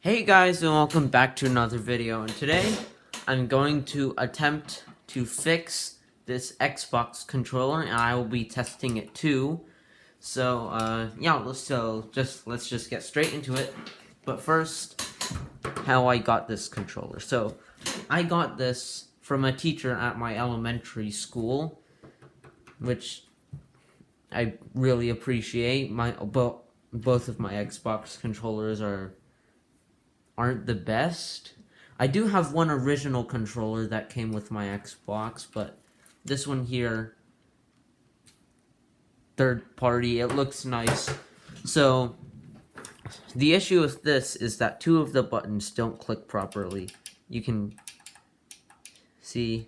Hey guys, and welcome back to another video, and today I'm going to attempt to fix this Xbox controller, and I will be testing it too. So yeah, let's just get straight into it. But first, how I got this controller. So I got this from a teacher at my elementary school, which I really appreciate. Both of my Xbox controllers aren't the best. I do have one original controller that came with my Xbox, but this one here, third party, it looks nice. So the issue with this is that two of the buttons don't click properly. You can see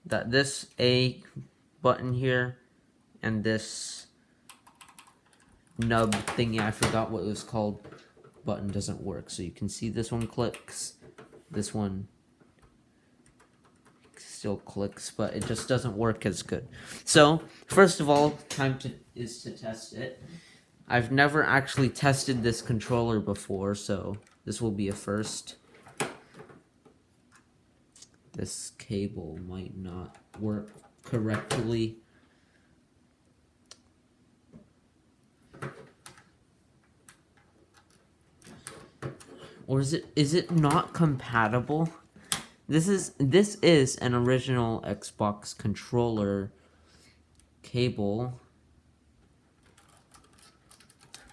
that this A button here and this nub thingy, I forgot what it was called, button doesn't work. So you can see this one clicks, this one still clicks, but it just doesn't work as good. So first of all, time is to test it. I've never actually tested this controller before, so this will be a first. This cable might not work correctly. Or is it not compatible? This is an original Xbox controller cable.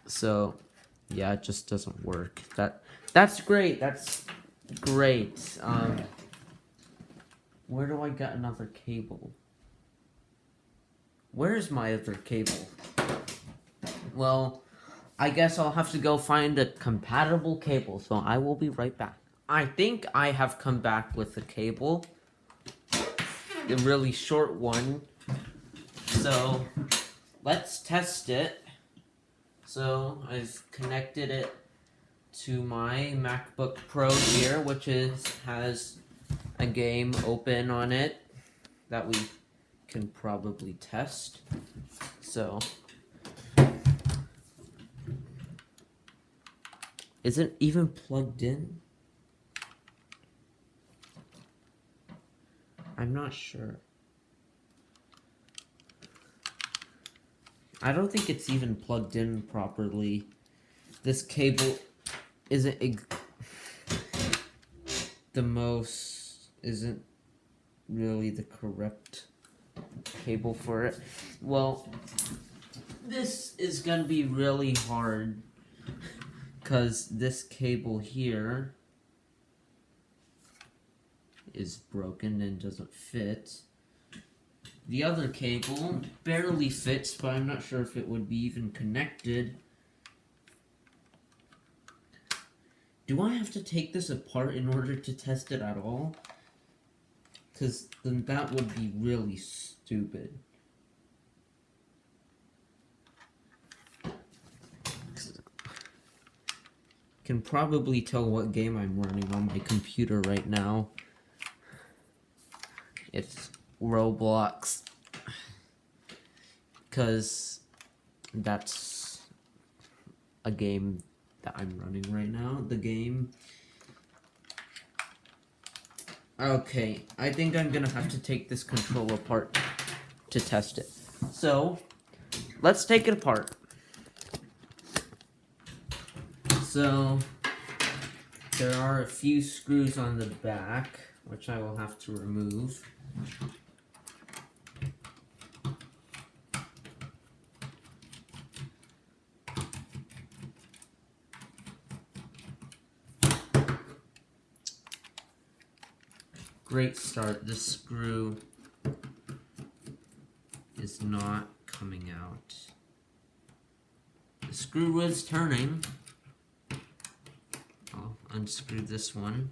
So yeah, it just doesn't work. That's great. That's great. Where do I get another cable? Where's my other cable? Well, I guess I'll have to go find a compatible cable, so I will be right back. I think I have come back with a cable. A really short one. So, let's test it. So, I've connected it to my MacBook Pro here, which has a game open on it that we can probably test. So, is it even plugged in? I'm not sure. I don't think it's even plugged in properly. This cable isn't isn't really the correct cable for it. Well, this is gonna be really hard because this cable here is broken and doesn't fit. The other cable barely fits, but I'm not sure if it would be even connected. Do I have to take this apart in order to test it at all? Because then that would be really stupid. Can probably tell what game I'm running on my computer right now. It's Roblox, because that's a game that I'm running right now. The game. Okay, I think I'm gonna have to take this controller apart to test it. So, let's take it apart. So, there are a few screws on the back, which I will have to remove. Great start. This screw is not coming out. The screw was turning. I'll unscrew this one.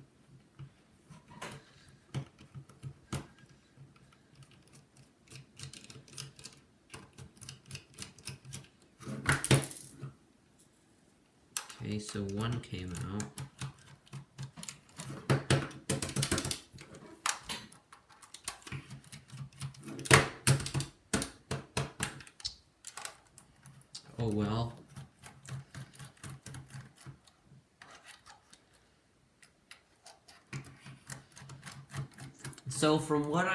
Okay, so one came out. Oh well. So from what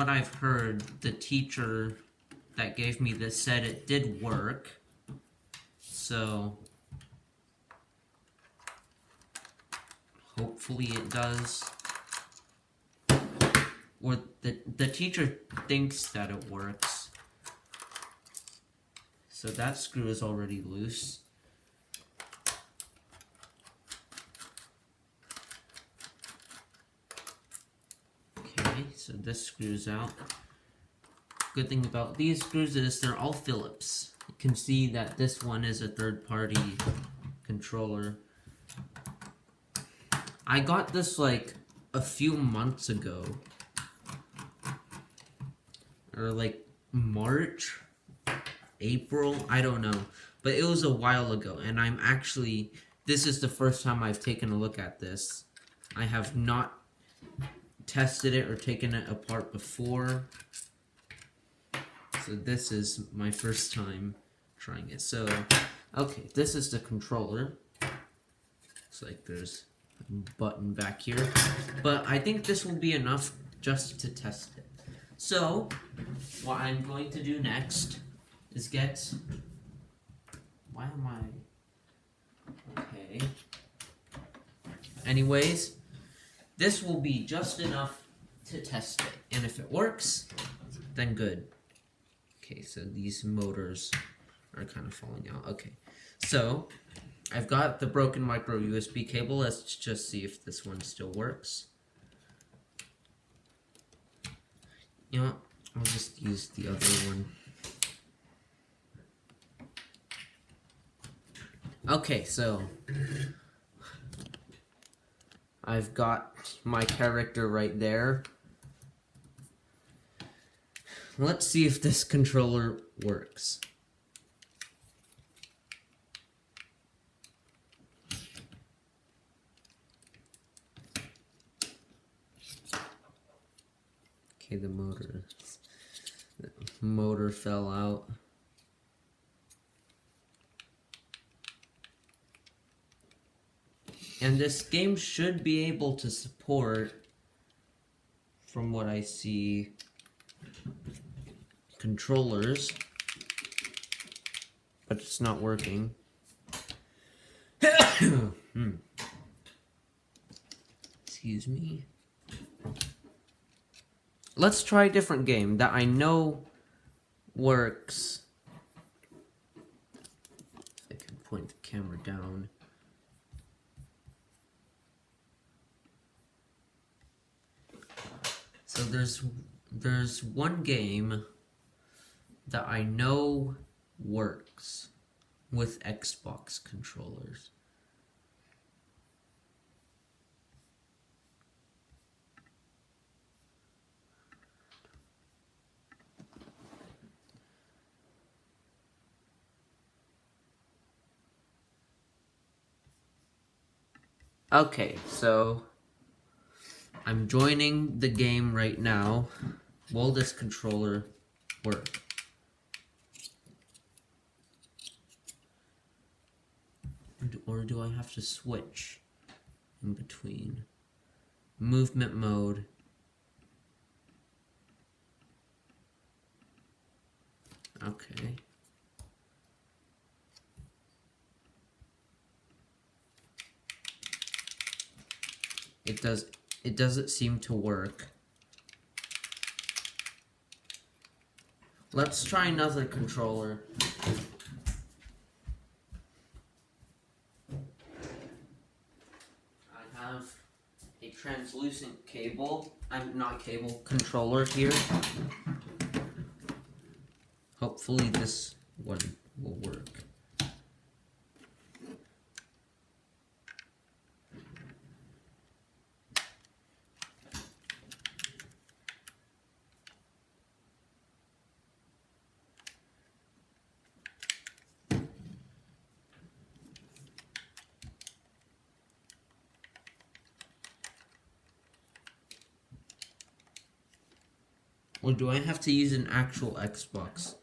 I've heard, the teacher that gave me this said it did work. So hopefully it does. Or the teacher thinks that it works. So that screw is already loose. Okay, so this screws out. Good thing about these screws is they're all Phillips. You can see that this one is a third-party controller. I got this like a few months ago. Or like March, April, I don't know. But it was a while ago, and this is the first time I've taken a look at this. I have not tested it or taken it apart before. So this is my first time trying it. So, okay, this is the controller. Looks like there's a button back here. But I think this will be enough just to test it. So, what I'm going to do next is why am I... Okay. Anyways, this will be just enough to test it. And if it works, then good. Okay, so these motors are kind of falling out. Okay, so I've got the broken micro USB cable. Let's just see if this one still works. You know what? I'll just use the other one. Okay, so I've got my character right there. Let's see if this controller works. Okay, the motor fell out. And this game should be able to support, from what I see, controllers, but it's not working. Excuse me. Let's try a different game that I know works. If I can point the camera down. So there's one game that I know works with Xbox controllers. Okay, so I'm joining the game right now. Will this controller work? Or do I have to switch in between? Movement mode. Okay. It doesn't seem to work. Let's try another controller. I have a translucent controller here. Hopefully this one will work. Or do I have to use an actual Xbox?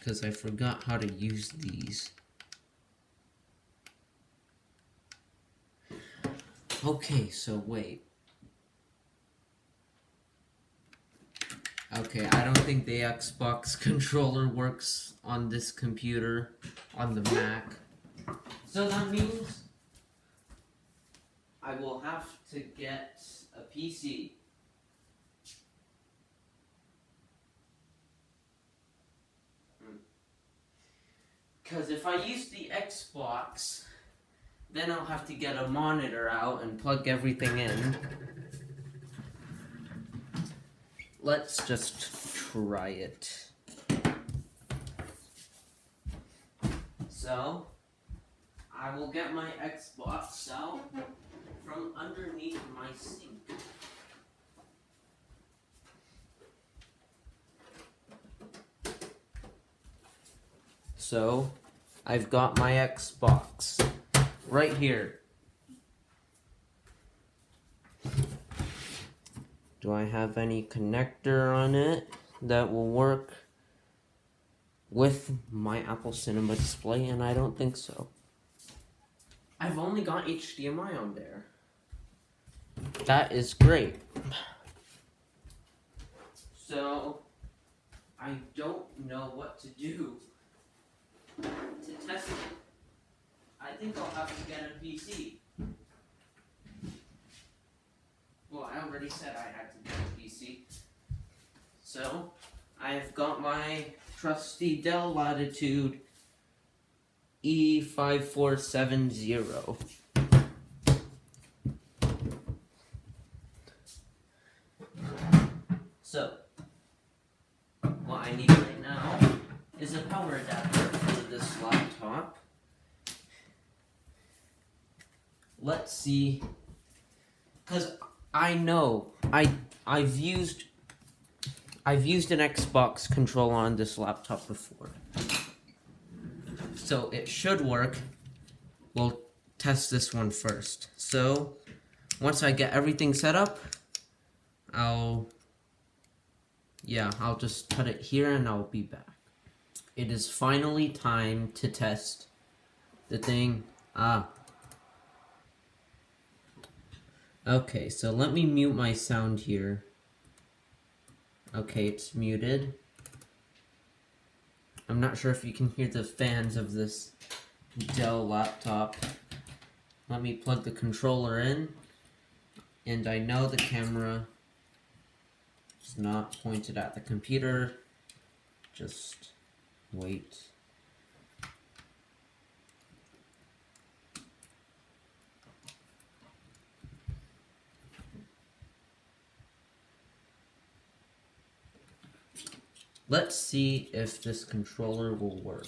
because I forgot how to use these. Okay, so wait. Okay, I don't think the Xbox controller works on this computer, on the Mac. So that means I will have to get a PC. Because if I use the Xbox, then I'll have to get a monitor out and plug everything in. Let's just try it. So, I will get my Xbox out from underneath my sink. So, I've got my Xbox right here. Do I have any connector on it that will work with my Apple Cinema display? And I don't think so. I've only got HDMI on there. That is great. So, I don't know what to do to test it. I think I'll have to get a PC. Well, I already said I had to get a PC. So, I've got my trusty Dell Latitude E5470. So, what I need right now is a power adapter for this laptop. Let's see, because I know I've used an Xbox controller on this laptop before, so it should work. We'll test this one first. So once I get everything set up, I'll just put it here and I'll be back. It is finally time to test the thing. Okay, so let me mute my sound here. Okay, it's muted. I'm not sure if you can hear the fans of this Dell laptop. Let me plug the controller in. And I know the camera is not pointed at the computer. Just wait. Let's see if this controller will work.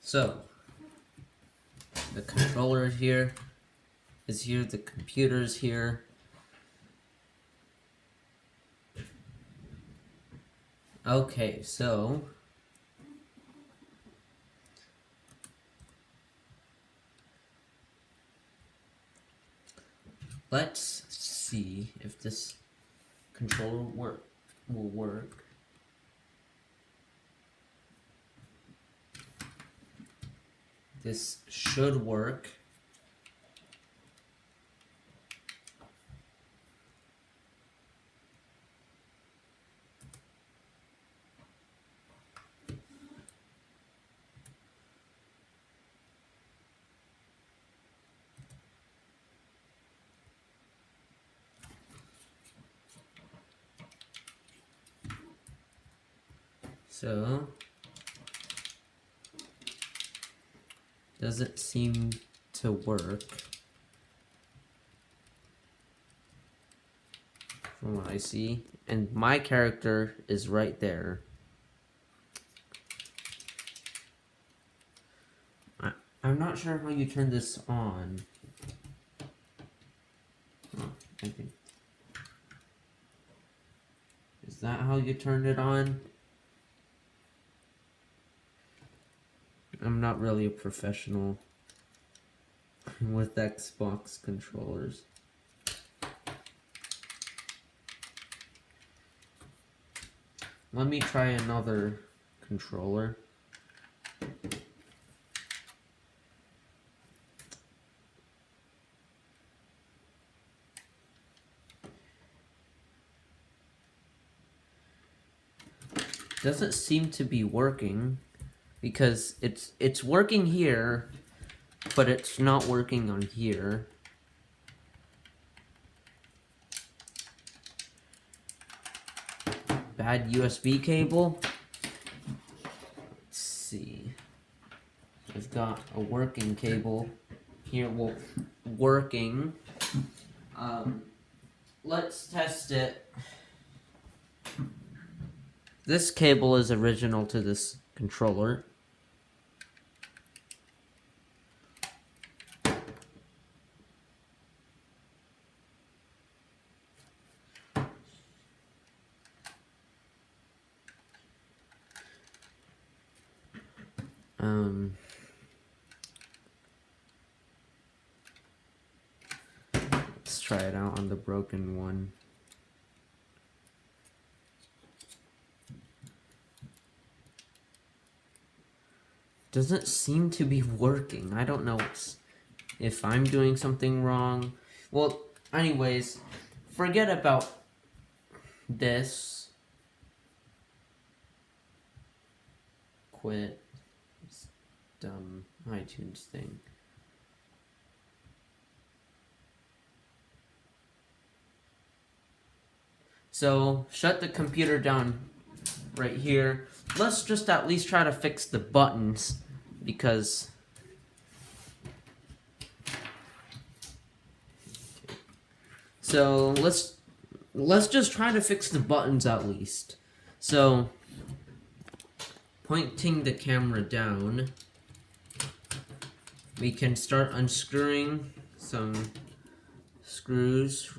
So, the controller is here, the computer's here. Okay, so let's see if this controller will work. This should work. So, doesn't seem to work from what I see, and my character is right there. I'm not sure how you turn this on. Oh, I think. Is that how you turn it on? I'm not really a professional. with Xbox controllers. Let me try another controller. Doesn't seem to be working because it's working here, but it's not working on here. Bad USB cable. Let's see. I've got a working cable here. Well, working. Let's test it. This cable is original to this controller. Let's try it out on the broken one. Doesn't seem to be working. I don't know if I'm doing something wrong. Well, anyways, forget about this. Quit. This dumb iTunes thing. So, shut the computer down right here. Let's just at least try to fix the buttons, because so let's just try to fix the buttons at least. So, pointing the camera down, we can start unscrewing some screws.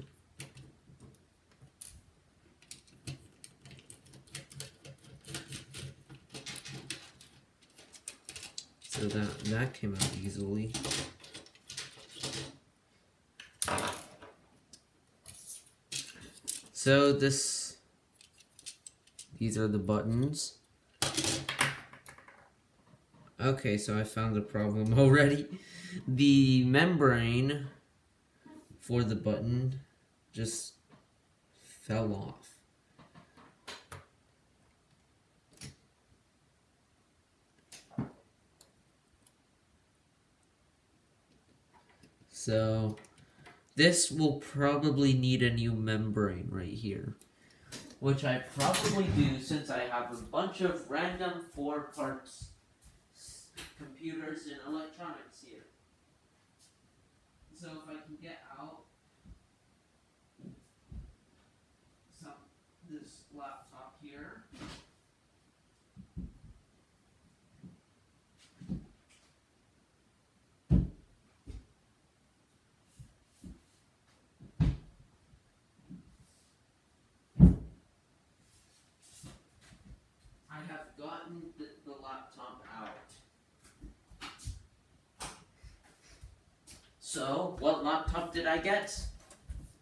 So that came out easily. So these are the buttons. Okay, so I found the problem already. The membrane for the button just fell off. So this will probably need a new membrane right here, which I probably do since I have a bunch of random 4-parts computers and electronics here. So if I can get out this laptop here. I have gotten the laptop out. So, what laptop did I get?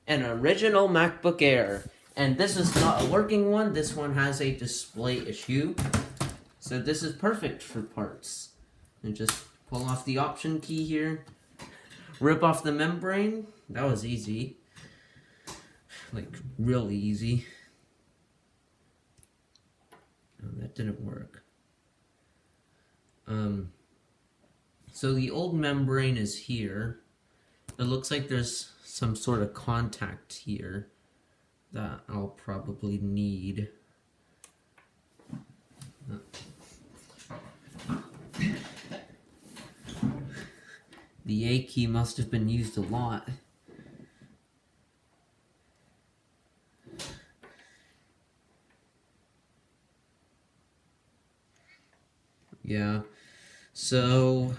An original MacBook Air. And this is not a working one. This one has a display issue. So this is perfect for parts. And just pull off the option key here. Rip off the membrane. That was easy. Like, really easy. Oh, that didn't work. So the old membrane is here. It looks like there's some sort of contact here that I'll probably need. The A key must have been used a lot. Yeah, so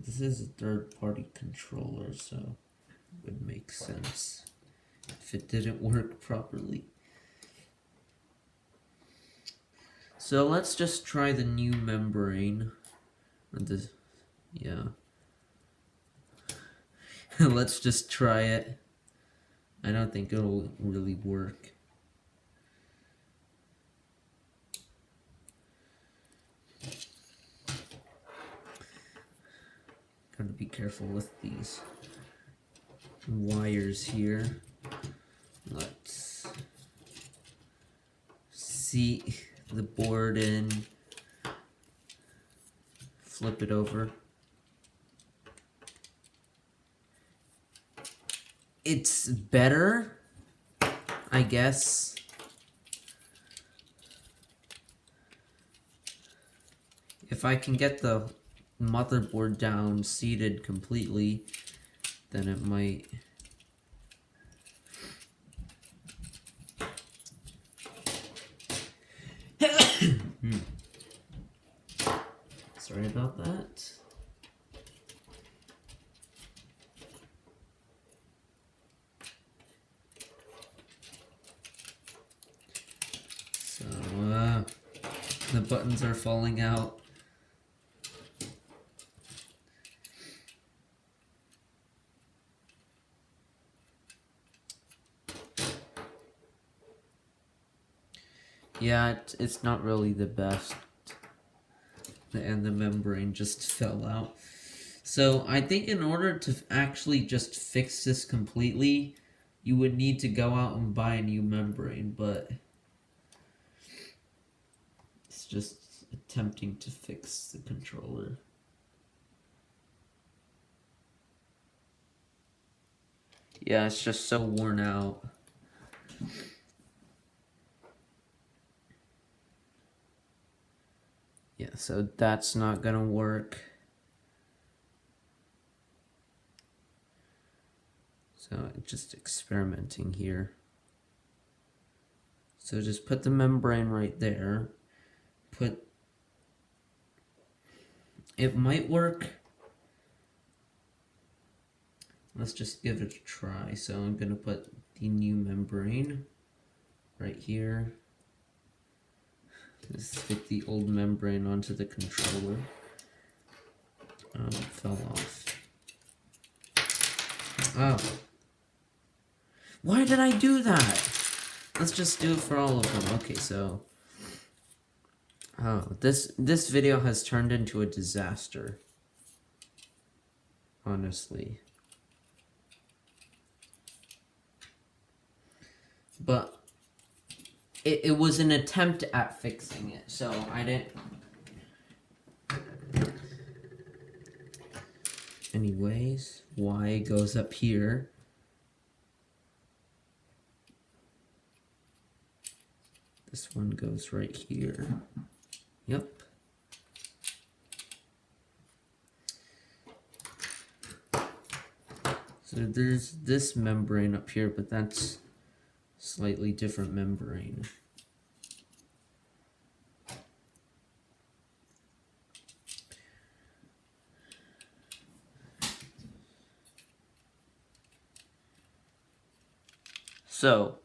this is a third-party controller, so it would make sense if it didn't work properly. So let's just try the new membrane, or the Yeah. Let's just try it. I don't think it'll really work. Gotta be careful with these wires here. Let's see the board in. Flip it over. It's better, I guess. If I can get the motherboard down seated completely, then it might. Sorry about that. So, the buttons are falling out. Yeah, it's not really the best. And the membrane just fell out. So I think in order to actually just fix this completely, you would need to go out and buy a new membrane, but it's just attempting to fix the controller. Yeah, it's just so worn out. Yeah, so that's not gonna work. So just experimenting here. So just put the membrane right there. It might work. Let's just give it a try. So I'm gonna put the new membrane right here. Just fit the old membrane onto the controller. It fell off. Oh. Why did I do that? Let's just do it for all of them. Okay, so. Oh, this video has turned into a disaster. Honestly. But it was an attempt at fixing it, so I didn't. Anyways, Y goes up here. This one goes right here. Yep. So there's this membrane up here, but that's slightly different membrane. So,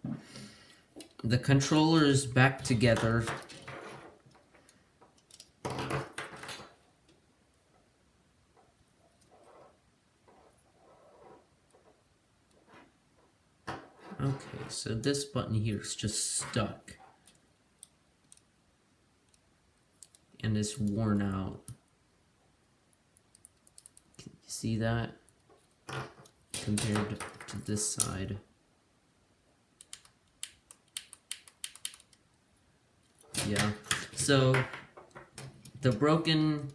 the controller is back together. Okay, so this button here is just stuck. And it's worn out. Can you see that? Compared to this side. Yeah, so the broken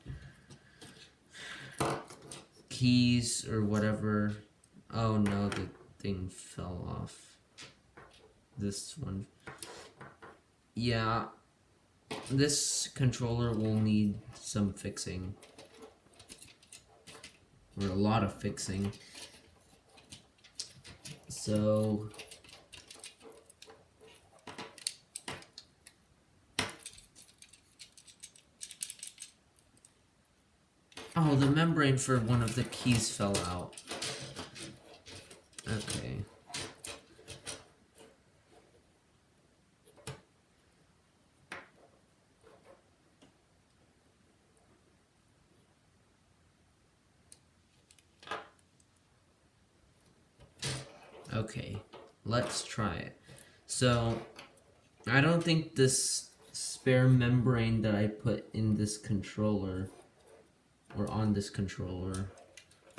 keys or whatever. Oh no, the thing fell off. This one. Yeah, this controller will need some fixing. Or a lot of fixing. So oh, the membrane for one of the keys fell out. Okay. Okay, let's try it. So, I don't think this spare membrane that I put in this controller, or on this controller,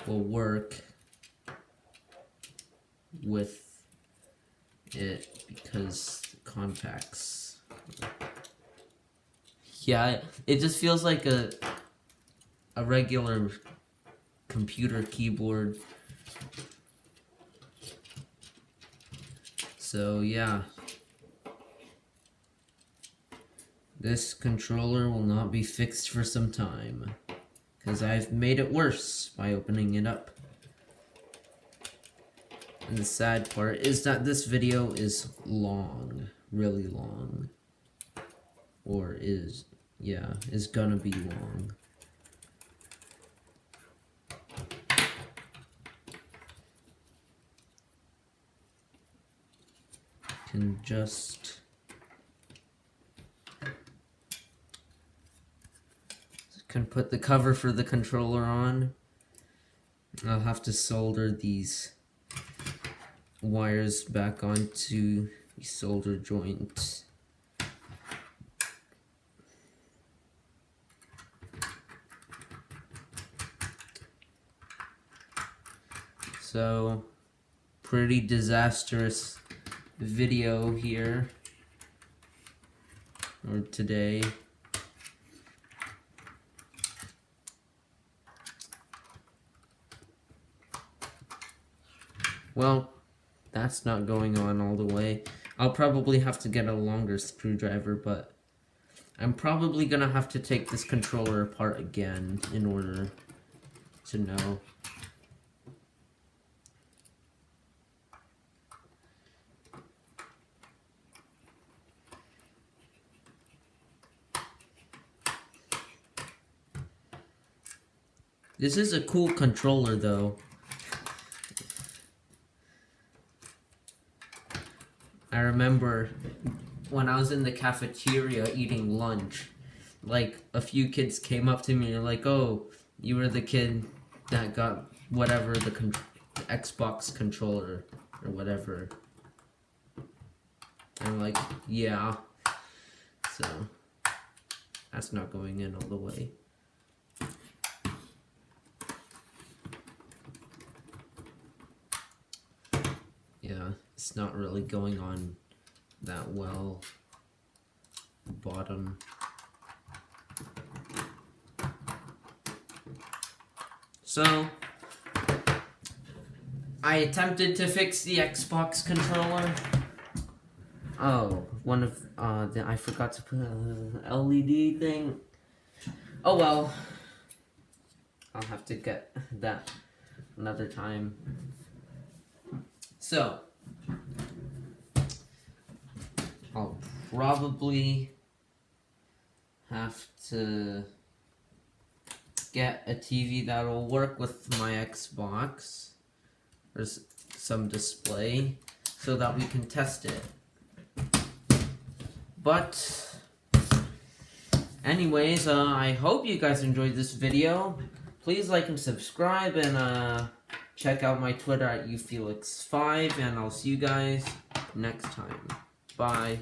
will work with it because the contacts. Yeah, it just feels like a regular computer keyboard. So yeah, this controller will not be fixed for some time, because I've made it worse by opening it up. And the sad part is that this video is long, really long. Or is gonna be long. Can put the cover for the controller on. I'll have to solder these wires back onto the solder joint. So, pretty disastrous video here, or today. Well, that's not going on all the way. I'll probably have to get a longer screwdriver, but I'm probably gonna have to take this controller apart again in order to know. This is a cool controller, though. I remember when I was in the cafeteria eating lunch, like, a few kids came up to me and were like, "Oh, you were the kid that got whatever, the Xbox controller, or whatever." And I'm like, yeah. So, that's not going in all the way. Yeah, it's not really going on that well. Bottom. So, I attempted to fix the Xbox controller. Oh, I forgot to put an LED thing. Oh well. I'll have to get that another time. So, I'll probably have to get a TV that'll work with my Xbox, or some display, so that we can test it. But, anyways, I hope you guys enjoyed this video. Please like and subscribe, and check out my Twitter at ufelix5, and I'll see you guys next time. Bye.